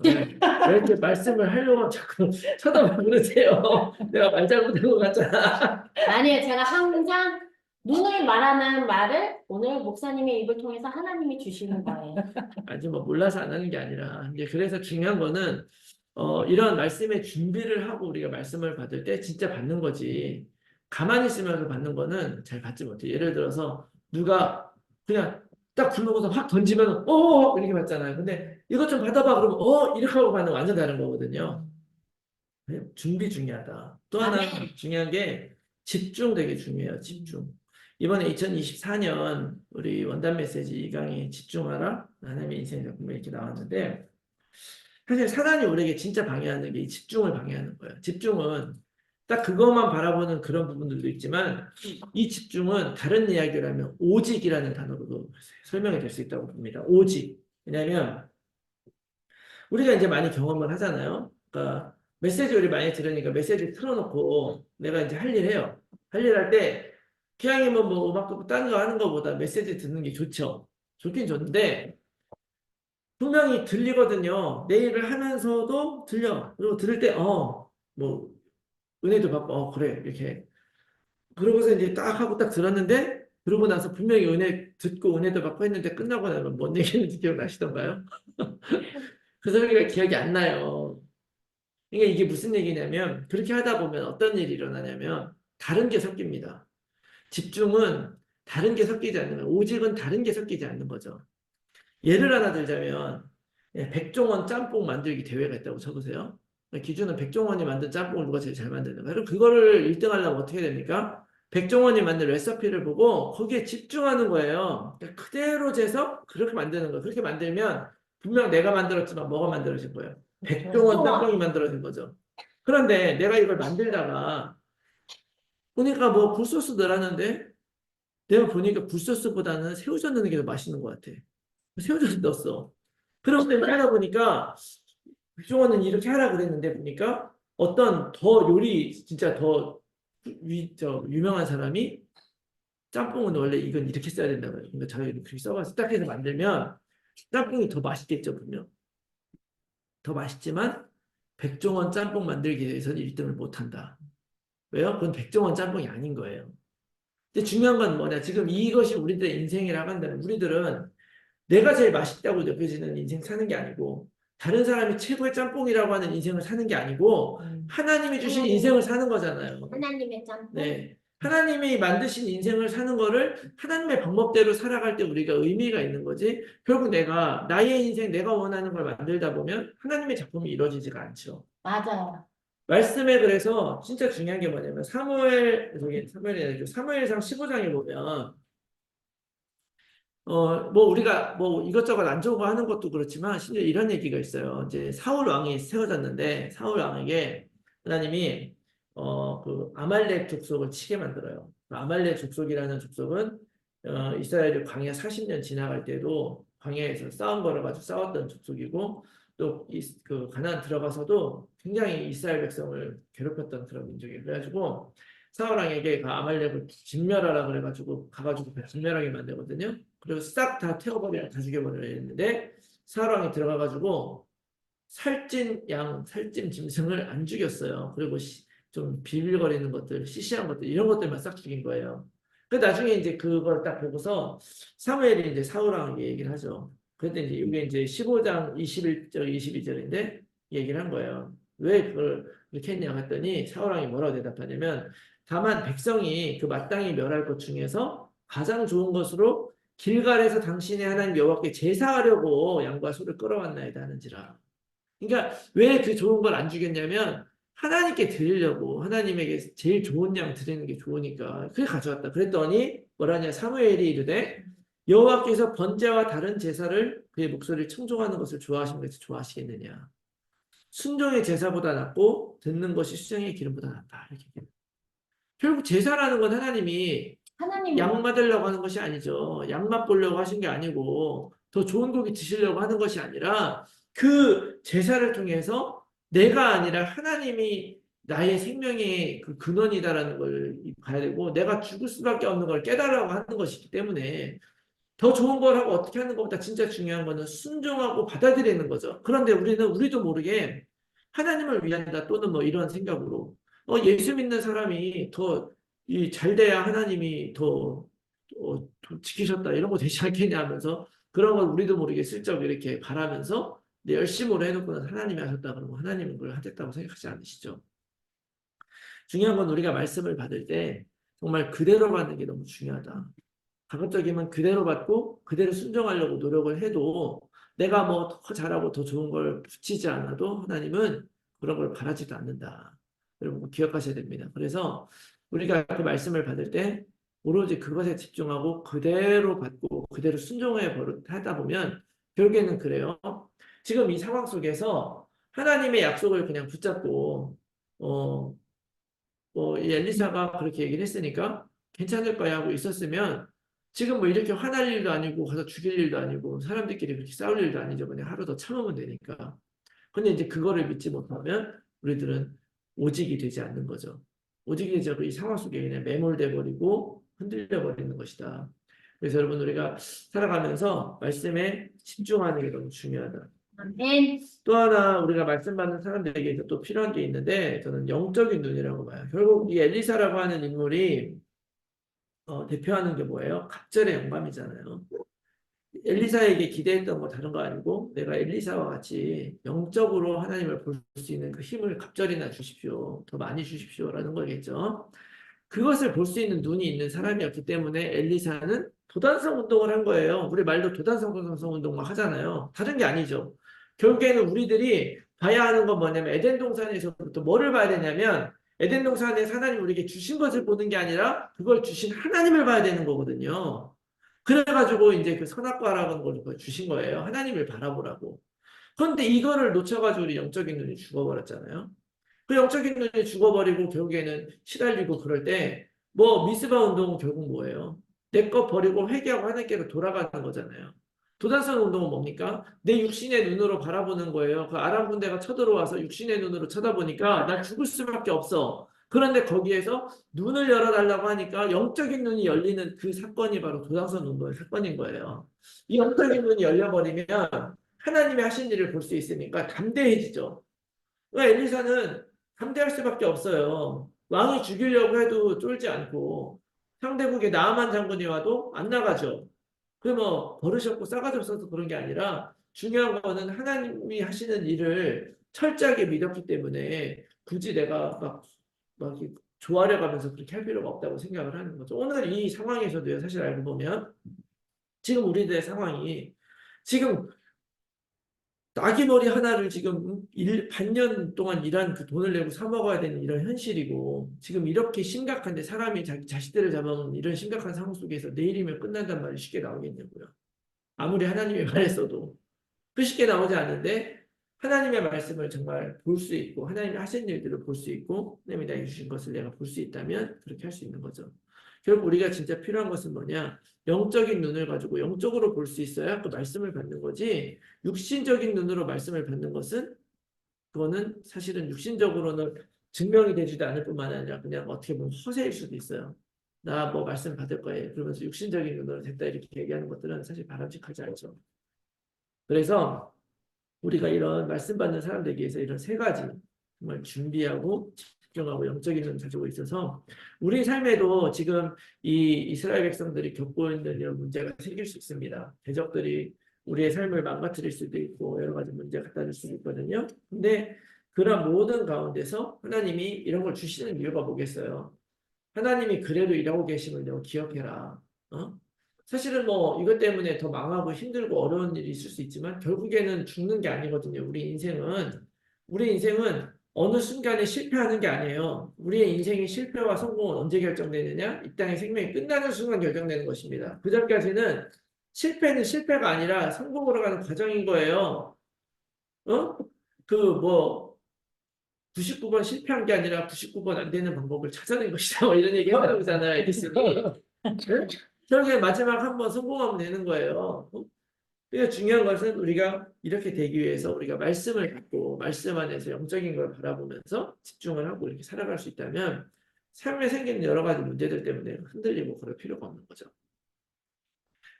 왜 이렇게 말씀을 하려고 자꾸 쳐다보고 그러세요? 내가 말 잘못한 것 같잖아. 아니에요. 제가 항상 눈을 말하는 말을 오늘 목사님의 입을 통해서 하나님이 주시는 거예요. 아직 뭐 몰라서 안 하는 게 아니라 이제 그래서 중요한 거는 이런 말씀의 준비를 하고 우리가 말씀을 받을 때 진짜 받는 거지. 가만히 있으면서 받는 거는 잘 받지 못해. 예를 들어서 누가 그냥 딱 굴러고서 확 던지면 이렇게 받잖아요. 근데 이것 좀 받아봐 그러면 이렇게 하고 받는 거 완전 다른 거거든요. 준비 중요하다. 또 하나 아멘. 중요한 게 집중 되게 중요해요. 집중. 이번에 2024년 우리 원단 메시지 이 강의 집중하라 하나님의 인생 작품 이렇게 나왔는데 사실 사단이 우리에게 진짜 방해하는 게 이 집중을 방해하는 거예요. 집중은 딱 그것만 바라보는 그런 부분들도 있지만 이 집중은 다른 이야기를 하면 오직이라는 단어로도 설명이 될 수 있다고 봅니다. 오직. 왜냐하면 우리가 이제 많이 경험을 하잖아요. 그러니까 메시지 우리 많이 들으니까 메시지 틀어놓고 내가 이제 할 일 해요. 할 일 할 때 그냥 뭐 음악 듣고 다른 거 하는 것보다 메시지 듣는 게 좋죠. 좋긴 좋은데 분명히 들리거든요. 내 일을 하면서도 들려. 그리고 들을 때 뭐 은혜도 받고 그래 이렇게 그러고서 이제 딱 하고 딱 들었는데 그러고 나서 분명히 은혜 듣고 은혜도 받고 했는데 끝나고 나면 뭔 얘기했는지 기억나시던가요? 그 소리가 기억이 안 나요. 그러니까 이게 무슨 얘기냐면 그렇게 하다 보면 어떤 일이 일어나냐면 다른 게 섞입니다. 집중은 다른 게 섞이지 않는 거예요. 오직은 다른 게 섞이지 않는 거죠. 예를 하나 들자면 백종원 짬뽕 만들기 대회가 있다고 쳐보세요. 기준은 백종원이 만든 짬뽕을 누가 제일 잘 만드는가. 그럼 그거를 1등 하려면 어떻게 됩니까? 백종원이 만든 레시피를 보고 거기에 집중하는 거예요. 그러니까 그대로 재서 그렇게 만드는 거예요. 그렇게 만들면 분명 내가 만들었지만 뭐가 만들어진 거예요? 백종원 짬뽕이 만들어진 거죠. 그런데 내가 이걸 만들다가 보니까 뭐 굴소스 넣었는데 내가 보니까 굴소스보다는 새우젓 넣는 게 더 맛있는 것 같아. 새우젓 넣었어. 그런데 하다 보니까 백종원은 이렇게 하라 그랬는데 보니까 어떤 더 요리 진짜 더 유명한 사람이 짬뽕은 원래 이건 이렇게 써야 된다고 해요. 그러니까 자기가 그렇게 써봐서 딱 해서 만들면 짬뽕이 더 맛있겠죠, 분명. 더 맛있지만 백종원 짬뽕 만들기 위해서는 1등을 못한다. 왜요? 그건 백종원 짬뽕이 아닌 거예요. 근데 중요한 건 뭐냐? 지금 이것이 우리들의 인생이라고 한다면 우리들은 내가 제일 맛있다고 느껴지는 인생 사는 게 아니고 다른 사람이 최고의 짬뽕이라고 하는 인생을 사는 게 아니고 하나님이 주신 인생을 사는 거잖아요. 하나님의 짬뽕. 네. 하나님이 만드신 인생을 사는 거를 하나님의 방법대로 살아갈 때 우리가 의미가 있는 거지. 결국 내가 나의 인생 내가 원하는 걸 만들다 보면 하나님의 작품이 이루어지지가 않죠. 맞아요. 말씀에 그래서 진짜 중요한 게 뭐냐면 사무엘이 아니죠. 사무엘상 15장에 보면 뭐 우리가 뭐 이것저것 안 좋은 거 하는 것도 그렇지만 심지어 이런 얘기가 있어요. 이제 사울 왕이 세워졌는데 사울 왕에게 하나님이 그 아말렉 족속을 치게 만들어요. 아말렉 족속이라는 족속은 이스라엘이 광야 40년 지나갈 때도 광야에서 싸움 걸어가지고 싸웠던 족속이고 또 그 가나안 들어가서도 굉장히 이스라엘 백성을 괴롭혔던 그런 민족이에요. 그래가지고 사울 왕에게 그 아말렉을 진멸하라 그래가지고 가가지고 진멸하게 만들거든요. 그리고 싹 다 태워버리고 다 죽여버려야 했는데 사울 왕이 들어가가지고 살찐 양, 살찐 짐승을 안 죽였어요. 그리고 좀 비빌거리는 것들, 시시한 것들 이런 것들만 싹 죽인 거예요. 그 나중에 이제 그걸 딱 보고서 사무엘이 이제 사울 왕에게 얘기를 하죠. 그때 이제 이게 이제 15장 21절, 22절인데 얘기를 한 거예요. 왜 그걸 이렇게 했냐 했더니 사울 왕이 뭐라고 대답하냐면 다만 백성이 그 마땅히 멸할 것 중에서 가장 좋은 것으로 길갈에서 당신의 하나님 여호와께 제사하려고 양과 소를 끌어왔나이다 하는지라. 그러니까 왜 그 좋은 걸 안 주겠냐면 하나님께 드리려고 하나님에게 제일 좋은 양 드리는 게 좋으니까 그게 가져왔다. 그랬더니 뭐라냐 사무엘이 이르되 여호와께서 번제와 다른 제사를 그의 목소리를 청종하는 것을 좋아하시는 것을 좋아하시겠느냐. 순종의 제사보다 낫고 듣는 것이 수정의 기름보다 낫다. 이렇게. 결국 제사라는 건 하나님이 하나님 양 받으려고 하는 것이 아니죠. 양맛 보려고 하신 게 아니고 더 좋은 고기 드시려고 하는 것이 아니라 그 제사를 통해서 내가 아니라 하나님이 나의 생명의 그 근원이다라는 걸 봐야 되고 내가 죽을 수밖에 없는 걸 깨달으라고 하는 것이기 때문에 더 좋은 걸 하고 어떻게 하는 것보다 진짜 중요한 거는 순종하고 받아들이는 거죠. 그런데 우리도 모르게 하나님을 위한다 또는 뭐 이런 생각으로 예수 믿는 사람이 더 잘 돼야 하나님이 더 지키셨다 이런 거 되지 않겠냐 하면서 그런 걸 우리도 모르게 슬쩍 이렇게 바라면서 열심으로 해놓고는 하나님이 하셨다 그러면 하나님은 그걸 하셨다고 생각하지 않으시죠? 중요한 건 우리가 말씀을 받을 때 정말 그대로 받는 게 너무 중요하다. 가급적이면 그대로 받고 그대로 순종하려고 노력을 해도 내가 뭐 더 잘하고 더 좋은 걸 붙이지 않아도 하나님은 그런 걸 바라지도 않는다. 여러분 기억하셔야 됩니다. 그래서 우리가 그 말씀을 받을 때 오로지 그것에 집중하고 그대로 받고 그대로 순종해 하다 보면 결국에는 그래요. 지금 이 상황 속에서 하나님의 약속을 그냥 붙잡고 이 엘리사가 그렇게 얘기를 했으니까 괜찮을 거야 하고 있었으면 지금 뭐 이렇게 화날 일도 아니고 가서 죽일 일도 아니고 사람들끼리 그렇게 싸울 일도 아니죠. 그냥 하루 더 참으면 되니까. 근데 이제 그거를 믿지 못하면 우리들은 오직이 되지 않는 거죠. 오직이 되지 않고 이 상황 속에 그냥 매몰돼 버리고 흔들려 버리는 것이다. 그래서 여러분 우리가 살아가면서 말씀에 집중하는 게 너무 중요하다. 아멘. 또 하나 우리가 말씀 받는 사람들에게 또 필요한 게 있는데 저는 영적인 눈이라고 봐요. 결국 이 엘리사라고 하는 인물이 대표하는 게 뭐예요? 갑절의 영감이잖아요. 엘리사에게 기대했던 거 다른 거 아니고 내가 엘리사와 같이 영적으로 하나님을 볼 수 있는 그 힘을 갑절이나 주십시오. 더 많이 주십시오라는 거겠죠. 그것을 볼 수 있는 눈이 있는 사람이었기 때문에 엘리사는 도단성 운동을 한 거예요. 우리 말도 도단성 운동을 하잖아요. 다른 게 아니죠. 결국에는 우리들이 봐야 하는 건 뭐냐면 에덴 동산에서부터 뭐를 봐야 되냐면 에덴 동산에서 하나님 우리에게 주신 것을 보는 게 아니라 그걸 주신 하나님을 봐야 되는 거거든요. 그래가지고 이제 그 선악과라는 걸 주신 거예요. 하나님을 바라보라고. 그런데 이거를 놓쳐가지고 우리 영적인 눈이 죽어버렸잖아요. 그 영적인 눈이 죽어버리고 결국에는 시달리고 그럴 때 뭐 미스바 운동은 결국 뭐예요? 내 것 버리고 회개하고 하나님께로 돌아가는 거잖아요. 도단성 운동은 뭡니까? 내 육신의 눈으로 바라보는 거예요. 그 아람 군대가 쳐들어와서 육신의 눈으로 쳐다보니까 난 죽을 수밖에 없어. 그런데 거기에서 눈을 열어달라고 하니까 영적인 눈이 열리는 그 사건이 바로 도단성 운동의 사건인 거예요. 이 영적인 눈이 열려버리면 하나님이 하신 일을 볼 수 있으니까 담대해지죠. 그러니까 엘리사는 담대할 수밖에 없어요. 왕이 죽이려고 해도 쫄지 않고 상대국의 나아만 장군이 와도 안 나가죠. 그 뭐 버릇이 없고 싸가지 없어서 그런 게 아니라 중요한 거는 하나님이 하시는 일을 철저하게 믿었기 때문에 굳이 내가 막 이렇게 좋아려 가면서 그렇게 할 필요가 없다고 생각을 하는 거죠. 오늘 이 상황에서도요, 사실 알고 보면 지금 우리들의 상황이 지금 나귀머리 하나를 지금 반년 동안 일한 그 돈을 내고 사 먹어야 되는 이런 현실이고 지금 이렇게 심각한데 사람이 자기 자식들을 잡아먹는 이런 심각한 상황 속에서 내일이면 끝난단 말이 쉽게 나오겠냐고요. 아무리 하나님의 말했어도 그 쉽게 나오지 않는데 하나님의 말씀을 정말 볼 수 있고 하나님이 하신 일들을 볼 수 있고 하나님이 나에게 주신 것을 내가 볼 수 있다면 그렇게 할 수 있는 거죠. 결국 우리가 진짜 필요한 것은 뭐냐? 영적인 눈을 가지고 영적으로 볼 수 있어야 그 말씀을 받는 거지 육신적인 눈으로 말씀을 받는 것은 그거는 사실은 육신적으로는 증명이 되지도 않을 뿐만 아니라 그냥 어떻게 보면 허세일 수도 있어요. 나 뭐 말씀 받을 거예요. 그러면서 육신적인 눈으로 됐다 이렇게 얘기하는 것들은 사실 바람직하지 않죠. 그래서 우리가 이런 말씀 받는 사람들에게 위해서 이런 세 가지 정말 준비하고 집중하고 영적인 눈을 가지고 있어서 우리 삶에도 지금 이 이스라엘 백성들이 겪고 있는 이런 문제가 생길 수 있습니다. 대적들이 우리의 삶을 망가뜨릴 수도 있고 여러 가지 문제가 갖다 줄 수도 있거든요. 근데 그런 모든 가운데서 하나님이 이런 걸 주시는 이유가 뭐겠어요? 하나님이 그래도 일하고 계심을 너 기억해라. 어? 사실은 뭐 이것 때문에 더 망하고 힘들고 어려운 일이 있을 수 있지만 결국에는 죽는 게 아니거든요. 우리 인생은 어느 순간에 실패하는 게 아니에요. 우리의 인생의 실패와 성공은 언제 결정되느냐? 이 땅의 생명이 끝나는 순간 결정되는 것입니다. 그 전까지는 실패는 실패가 아니라 성공으로 가는 과정인 거예요. 어? 그 뭐 99번 실패한 게 아니라 99번 안 되는 방법을 찾아낸 것이다. 뭐 이런 얘기 하고 있잖아요. 에디슨이. 네? 결국에 마지막 한 번 성공하면 되는 거예요. 그래서 중요한 것은 우리가 이렇게 되기 위해서 우리가 말씀을 갖고 말씀 안에서 영적인 걸 바라보면서 집중을 하고 이렇게 살아갈 수 있다면 삶에 생기는 여러 가지 문제들 때문에 흔들리고 그럴 필요가 없는 거죠.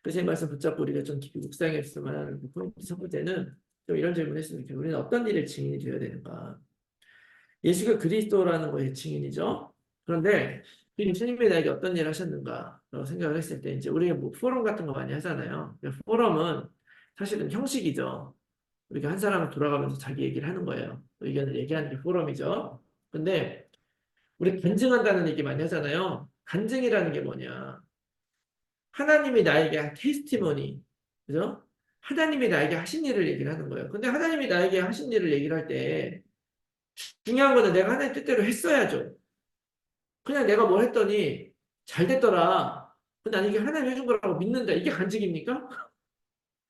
그래서 이 말씀 붙잡고 우리가 좀 깊이 묵상했으면 하는 그 포인트 첫 번째는 좀 이런 질문을 했으면 좋겠어요. 우리는 어떤 일의 증인이 되어야 되는가? 예수가 그리스도라는 것의 증인이죠. 그런데 예수님이 나에게 어떤 일을 하셨는가라고 생각을 했을 때 이제 우리가 뭐 포럼 같은 거 많이 하잖아요. 포럼은 사실은 형식이죠. 우리가 한 사람을 돌아가면서 자기 얘기를 하는 거예요. 의견을 얘기하는 게 포럼이죠. 근데 우리 간증한다는 얘기 많이 하잖아요. 간증이라는 게 뭐냐? 하나님이 나에게 한 테스티머니, 그죠? 하나님이 나에게 하신 일을 얘기를 하는 거예요. 근데 하나님이 나에게 하신 일을 얘기를 할 때 중요한 거는 내가 하나님 뜻대로 했어야죠. 그냥 내가 뭘 했더니 잘 됐더라. 근데 나는 이게 하나님 해준 거라고 믿는다. 이게 간증입니까?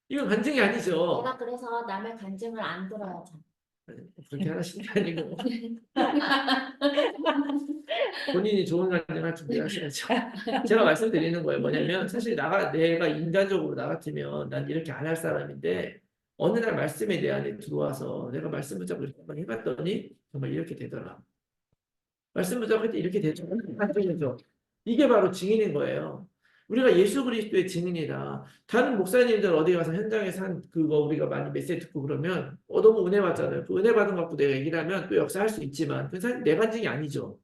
이건 간증이 아니죠. 내가 그래서 남의 간증을 안 들어야 돼. 그렇게 하시는 게 아니고 본인이 좋은 간증할 준비하셔야죠. 제가 말씀드리는 거예요. 뭐냐면 사실 내가 인간적으로 나 같으면 난 이렇게 안 할 사람인데 어느 날 말씀에 내 안에 들어와서 내가 말씀 붙잡고 이렇게 한번 해봤더니 정말 이렇게 되더라. 말씀 붙잡을 때 이렇게 되죠. 이게 바로 증인인 거예요. 우리가 예수 그리스도의 증인이다. 다른 목사님들 어디 가서 현장에서 한 그거 우리가 많이 메시지 듣고 그러면 너무 은혜 받잖아요. 그 은혜 받은 거 갖고 내가 얘기를 하면 또 역사할 수 있지만 그건 사실 내 간증이 아니죠.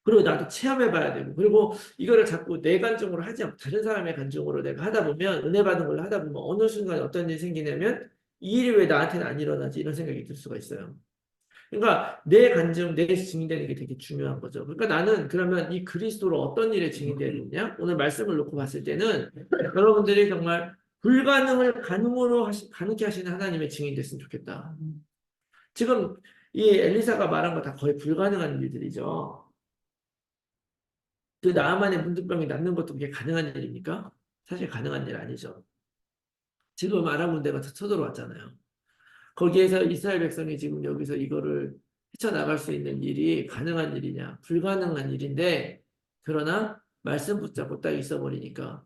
그리고 나도 체험해봐야 되고 그리고 이거를 자꾸 내 간증으로 하지 않고 다른 사람의 간증으로 내가 하다 보면 은혜 받은 걸로 하다 보면 어느 순간 어떤 일이 생기냐면 이 일이 왜 나한테는 안 일어나지 이런 생각이 들 수가 있어요. 그러니까 내 간증, 내 증인되는 게 되게 중요한 거죠. 그러니까 나는 그러면 이 그리스도로 어떤 일에 증인되느냐? 오늘 말씀을 놓고 봤을 때는 여러분들이 정말 불가능을 가능케 하시는 하나님의 증인 됐으면 좋겠다. 지금 이 엘리사가 말한 거 다 거의 불가능한 일들이죠. 그 나아만의 문둥병이 낫는 것도 그게 가능한 일입니까? 사실 가능한 일 아니죠. 지금 아람 군대가 쳐들어왔잖아요. 거기에서 이스라엘 백성이 지금 여기서 이거를 헤쳐나갈 수 있는 일이 가능한 일이냐? 불가능한 일인데, 그러나 말씀 붙잡고 딱 있어버리니까,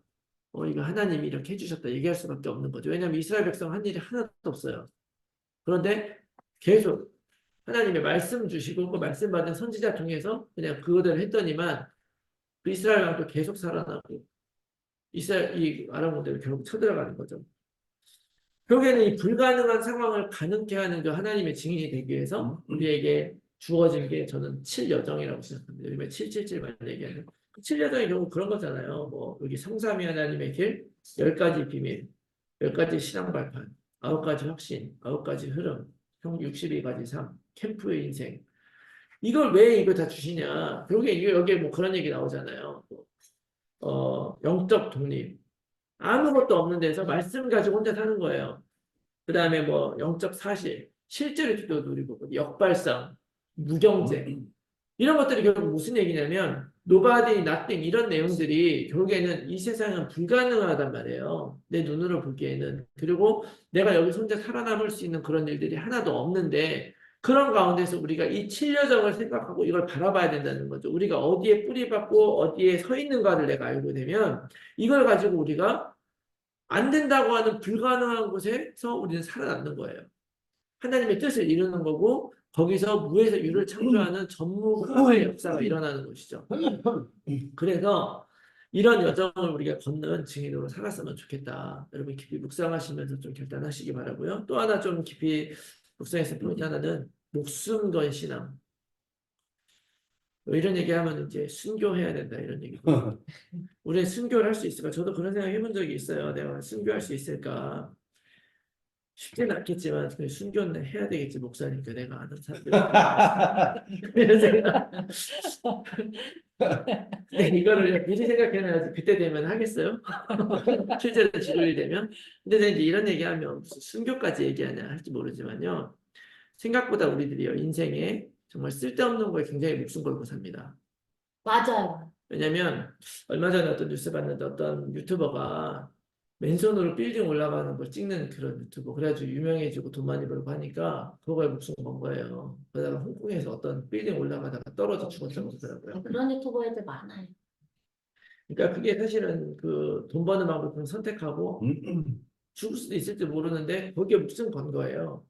이거 하나님이 이렇게 해주셨다 얘기할 수밖에 없는 거죠. 왜냐하면 이스라엘 백성 한 일이 하나도 없어요. 그런데 계속 하나님의 말씀 주시고 그 말씀 받은 선지자 통해서 그냥 그거대로 했더니만 그 이스라엘 왕도 계속 살아나고 이스라엘 이 아람 군대를 결국 쳐들어가는 거죠. 결국에는 이 불가능한 상황을 가능케 하는 그 하나님의 증인이 되기 위해서 우리에게 주어진 게 저는 7여정이라고 생각합니다. 요즘에 777만 얘기하는 그 7여정이 결국 그런 거잖아요. 뭐 여기 성삼위 하나님의 길, 10가지 비밀, 10가지 신앙 발판, 9가지 확신, 9가지 흐름, 총 62가지 삶, 캠프의 인생. 이걸 왜 이거 다 주시냐? 결국에 이게 여기에 뭐 그런 얘기 나오잖아요. 영적 독립. 아무것도 없는 데서 말씀 가지고 혼자 사는 거예요. 그 다음에 뭐 영적 사실, 실제로 기도 누리고 역발상, 무경제 이런 것들이 결국 무슨 얘기냐면 nobody, nothing 이런 내용들이 결국에는 이 세상은 불가능하단 말이에요. 내 눈으로 보기에는. 그리고 내가 여기서 혼자 살아남을 수 있는 그런 일들이 하나도 없는데 그런 가운데서 우리가 이 7여정을 생각하고 이걸 바라봐야 된다는 거죠. 우리가 어디에 뿌리박고 어디에 서 있는가를 내가 알고 되면 이걸 가지고 우리가 안 된다고 하는 불가능한 곳에서 우리는 살아남는 거예요. 하나님의 뜻을 이루는 거고 거기서 무에서 유를 창조하는 전무후무의 역사가 일어나는 것이죠. 그래서 이런 여정을 우리가 걷는 증인으로 살았으면 좋겠다. 여러분 깊이 묵상하시면서 좀 결단하시기 바라고요. 또 하나 좀 깊이 묵상했을 포인트 하나는 목숨 건 신앙. 뭐 이런 얘기하면 이제 순교해야 된다 이런 얘기고 우리 순교를 할 수 있을까? 저도 그런 생각 해본 적이 있어요. 내가 순교할 수 있을까? 쉽지는 않겠지만 그 순교는 해야 되겠지 목사니까 내가 아는 사람들 이런 생각. 근데 이거를 미리 생각해놔야지 그때 되면 하겠어요? 실제로 죽을 일 되면. 근데 이제 이런 얘기하면 무슨 순교까지 얘기하냐 할지 모르지만요. 생각보다 우리들이요 인생에 정말 쓸데없는 거에 굉장히 목숨 걸고 삽니다. 맞아요. 왜냐면 얼마 전에 어떤 뉴스 봤는데 어떤 유튜버가 맨손으로 빌딩 올라가는 걸 찍는 그런 유튜버 그래가지고 유명해지고 돈 많이 벌고 하니까 그거에 목숨 건 거예요. 그러다가 홍콩에서 어떤 빌딩 올라가다가 떨어져 죽었다고 하더라고요. 그런 유튜버애들 많아요. 그러니까 그게 사실은 그 돈 버는 방법을 선택하고 죽을 수도 있을지 모르는데 거기에 목숨 건 거예요.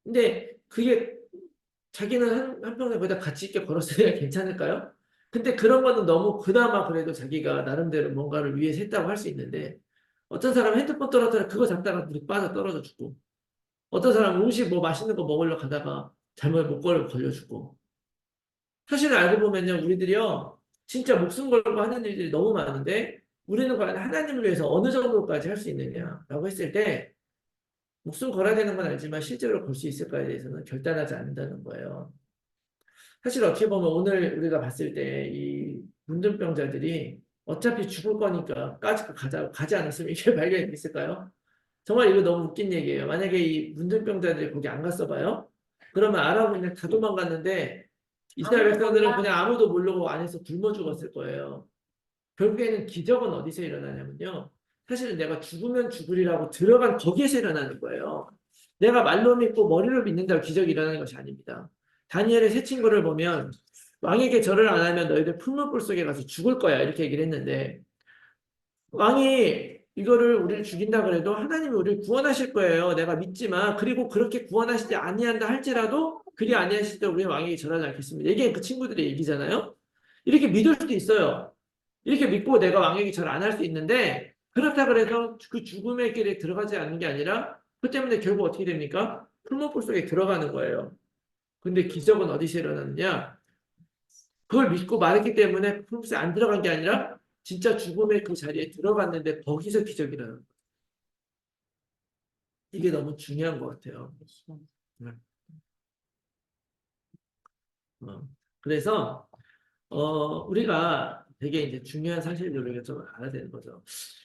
근데 그게 자기는 한평생 거기다 가치 있게 걸었으니까 괜찮을까요? 근데 그런 거는 너무 그나마 그래도 자기가 나름대로 뭔가를 위해서 했다고 할 수 있는데 어떤 사람은 핸드폰 떨어뜨려 그거 잡다가 물에 빠져 떨어져 죽고 어떤 사람은 음식 뭐 맛있는 거 먹으러 가다가 잘못 못 걸려 죽고 사실을 알고 보면요 우리들이요 진짜 목숨 걸고 하는 일들이 너무 많은데 우리는 과연 하나님을 위해서 어느 정도까지 할 수 있느냐라고 했을 때 목숨 걸어야 되는 건 알지만 실제로 걸 수 있을까에 대해서는 결단하지 않는다는 거예요. 사실 어떻게 보면 오늘 우리가 봤을 때 이 문둥병자들이 어차피 죽을 거니까 가지 않았으면 이게 발견이 있을까요? 정말 이거 너무 웃긴 얘기예요. 만약에 이 문둥병자들이 거기 안 갔어 봐요? 그러면 아랍은 그냥 다 도망갔는데 이스라엘 아무도 백성들은 몰라. 그냥 아무도 모르고 안에서 굶어 죽었을 거예요. 결국에는 기적은 어디서 일어나냐면요. 사실은 내가 죽으면 죽으리라고 들어간 거기에서 일어나는 거예요. 내가 말로 믿고 머리로 믿는다고 기적이 일어나는 것이 아닙니다. 다니엘의 세 친구를 보면 왕에게 절을 안 하면 너희들 풀무불 속에 가서 죽을 거야 이렇게 얘기를 했는데 왕이 이거를 우리를 죽인다 그래도 하나님이 우리를 구원하실 거예요. 내가 믿지만 그리고 그렇게 구원하시지 아니한다 할지라도 그리 아니하실 때 우리 왕에게 절하지 않겠습니다. 이게 그 친구들의 얘기잖아요. 이렇게 믿을 수도 있어요. 이렇게 믿고 내가 왕에게 절 안 할 수 있는데 그렇다 그래서 그 죽음의 길에 들어가지 않는 게 아니라 그 때문에 결국 어떻게 됩니까? 풀무불 속에 들어가는 거예요. 근데 기적은 어디서 일어났느냐? 그걸 믿고 말했기 때문에 풀무불 속에 안 들어간 게 아니라 진짜 죽음의 그 자리에 들어갔는데 거기서 기적이 일어나는 거예요. 이게 너무 중요한 것 같아요. 네. 그래서 우리가 되게 이제 중요한 사실들을 좀 알아야 되는 거죠.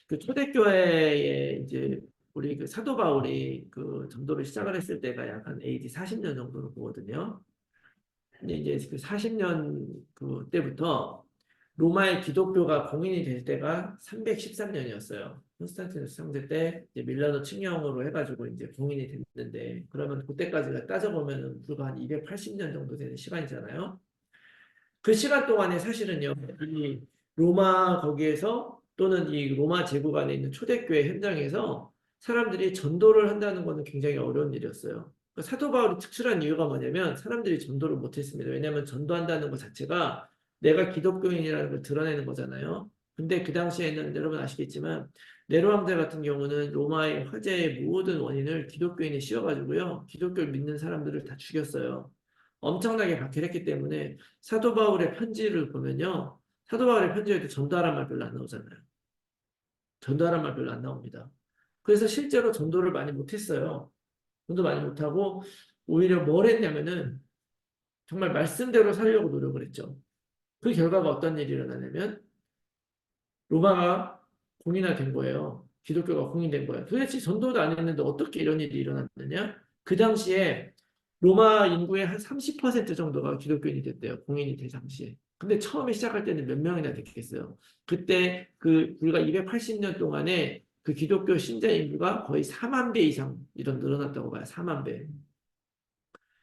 그 초대교회에 이제 우리 그 사도 바울이 그 전도를 시작을 했을 때가 약 한 AD 40년 정도로 보거든요. 근데 이제 그 40년 그때부터 로마의 기독교가 공인이 될 때가 313년이었어요. 콘스탄티누스 상제 때 이제 밀라노 칙령으로 해가지고 이제 공인이 됐는데 그러면 그때까지가 따져보면 불과 한 280년 정도 되는 시간이잖아요. 그 시간 동안에 사실은요, 이 로마 거기에서 또는 이 로마 제국 안에 있는 초대교회 현장에서 사람들이 전도를 한다는 것은 굉장히 어려운 일이었어요. 그러니까 사도 바울이 특출한 이유가 뭐냐면 사람들이 전도를 못했습니다. 왜냐하면 전도한다는 것 자체가 내가 기독교인이라는 걸 드러내는 거잖아요. 근데 그 당시에는 여러분 아시겠지만 네로 황제 같은 경우는 로마의 화재의 모든 원인을 기독교인에 씌워가지고요, 기독교를 믿는 사람들을 다 죽였어요. 엄청나게 박해했기 때문에 사도 바울의 편지를 보면요, 사도 바울의 편지에도 전도하란 말 별로 안 나오잖아요. 전도하란 말 별로 안 나옵니다. 그래서 실제로 전도를 많이 못했어요. 전도 많이 못하고 오히려 뭘 했냐면은 정말 말씀대로 살려고 노력을 했죠. 그 결과가 어떤 일이 일어나냐면 로마가 공인화된 거예요. 기독교가 공인된 거예요. 도대체 전도도 안 했는데 어떻게 이런 일이 일어났느냐? 그 당시에 로마 인구의 한 30% 정도가 기독교인이 됐대요. 공인이 될 당시에. 근데 처음에 시작할 때는 몇 명이나 됐겠어요. 그때 그 불과 280년 동안에 그 기독교 신자 인구가 거의 4만 배 이상 이런 늘어났다고 봐요. 4만 배.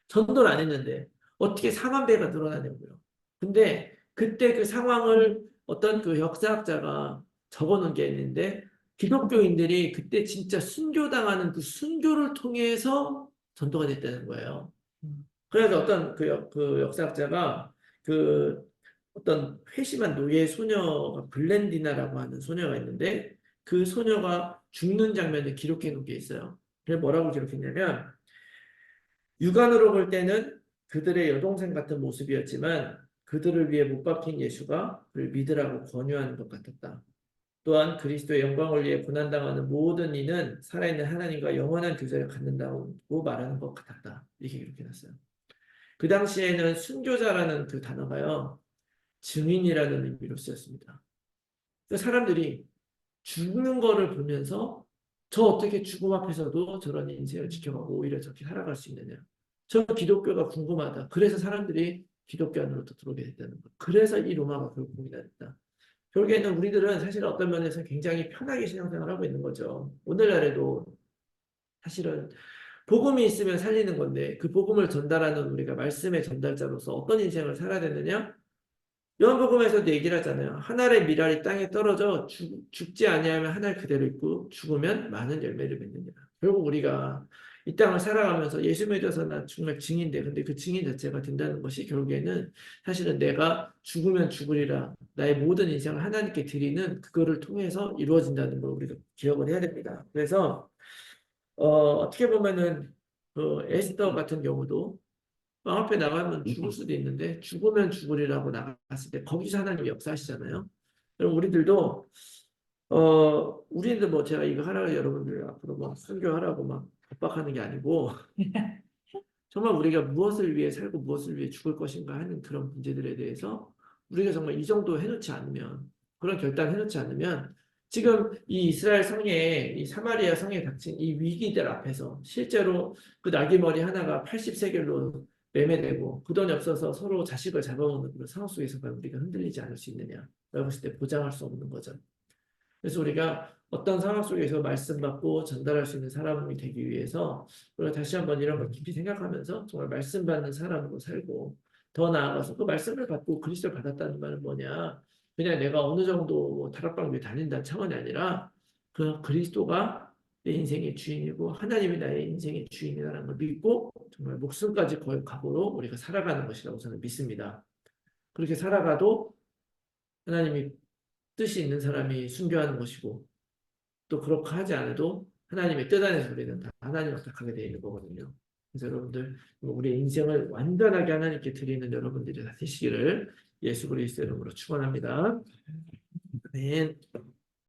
전도를 안 했는데 어떻게 4만 배가 늘어나냐고요. 근데 그때 그 상황을 어떤 그 역사학자가 적어놓은 게 있는데 기독교인들이 그때 진짜 순교당하는 그 순교를 통해서 전도가 됐다는 거예요. 그래서 어떤 그 역사학자가 그 어떤 회심한 노예 소녀가 블렌디나라고 하는 소녀가 있는데 그 소녀가 죽는 장면을 기록해 놓은 게 있어요. 그래서 뭐라고 기록했냐면 육안으로 볼 때는 그들의 여동생 같은 모습이었지만 그들을 위해 못 박힌 예수가 그를 믿으라고 권유하는 것 같았다. 또한 그리스도의 영광을 위해 고난당하는 모든 이는 살아있는 하나님과 영원한 교제를 갖는다고 말하는 것 같았다. 이렇게 기록해놨어요. 그 당시에는 순교자라는 그 단어가요, 증인이라는 의미로 쓰였습니다. 그래서 사람들이 죽는 거를 보면서 저 어떻게 죽음 앞에서도 저런 인생을 지켜가고 오히려 저렇게 살아갈 수 있느냐. 저 기독교가 궁금하다. 그래서 사람들이 기독교 안으로 또 들어오게 됐다는 거. 그래서 이 로마가 결국 이났다. 결국에는 우리들은 사실 어떤 면에서 굉장히 편하게 신앙생활을 하고 있는 거죠. 오늘날에도 사실은 복음이 있으면 살리는 건데 그 복음을 전달하는 우리가 말씀의 전달자로서 어떤 인생을 살아야 되느냐? 요한복음에서도 얘기를 하잖아요. 한 알의 밀알이 땅에 떨어져 죽지 아니하면 한 알 그대로 있고 죽으면 많은 열매를 맺느니라. 결국 우리가 이 땅을 살아가면서 예수 믿어서 나 정말 증인돼. 근데 그 증인 자체가 된다는 것이 결국에는 사실은 내가 죽으면 죽으리라. 나의 모든 인생을 하나님께 드리는 그거를 통해서 이루어진다는 걸 우리가 기억을 해야 됩니다. 그래서 어떻게 보면은 그 에스더 같은 경우도 왕 앞에 나가면 죽을 수도 있는데 죽으면 죽으리라고 나갔을 때 거기서 하나님이 역사하시잖아요. 그럼 우리들도 우리는 뭐 제가 이거 하라고 여러분들 앞으로 뭐 순교하라고 막 협박하는 게 아니고 정말 우리가 무엇을 위해 살고 무엇을 위해 죽을 것인가 하는 그런 문제들에 대해서 우리가 정말 이 정도 해놓지 않으면 그런 결단 해놓지 않으면 지금 이 이스라엘 성에 이 사마리아 성에 닥친 이 위기들 앞에서 실제로 그 나귀머리 하나가 80세겔로 매매되고 그 돈이 없어서 서로 자식을 잡아먹는 그런 상황 속에서 과연 우리가 흔들리지 않을 수 있느냐 라고 했을 때 보장할 수 없는 거죠. 그래서 우리가 어떤 상황 속에서 말씀 받고 전달할 수 있는 사람이 되기 위해서 우리가 다시 한번 이런 걸 깊이 생각하면서 정말 말씀 받는 사람으로 살고 더 나아가서 그 말씀을 받고 그리스도를 받았다는 말은 뭐냐? 그냥 내가 어느 정도 뭐 다락방 위에 다닌다는 차원이 아니라 그 그리스도가 내 인생의 주인이고 하나님이 나의 인생의 주인이라는 걸 믿고 정말 목숨까지 걸 각오로 우리가 살아가는 것이라고 저는 믿습니다. 그렇게 살아가도 하나님이 뜻이 있는 사람이 순교하는 것이고 또 그렇게 하지 않아도 하나님의 뜻 안에서 우리는 다 하나님을 택하게 되어 있는 거거든요. 그래서 여러분들 우리의 인생을 완전하게 하나님께 드리는 여러분들이 다 되시기를 예수 그리스도 이름으로 축원합니다. 아멘.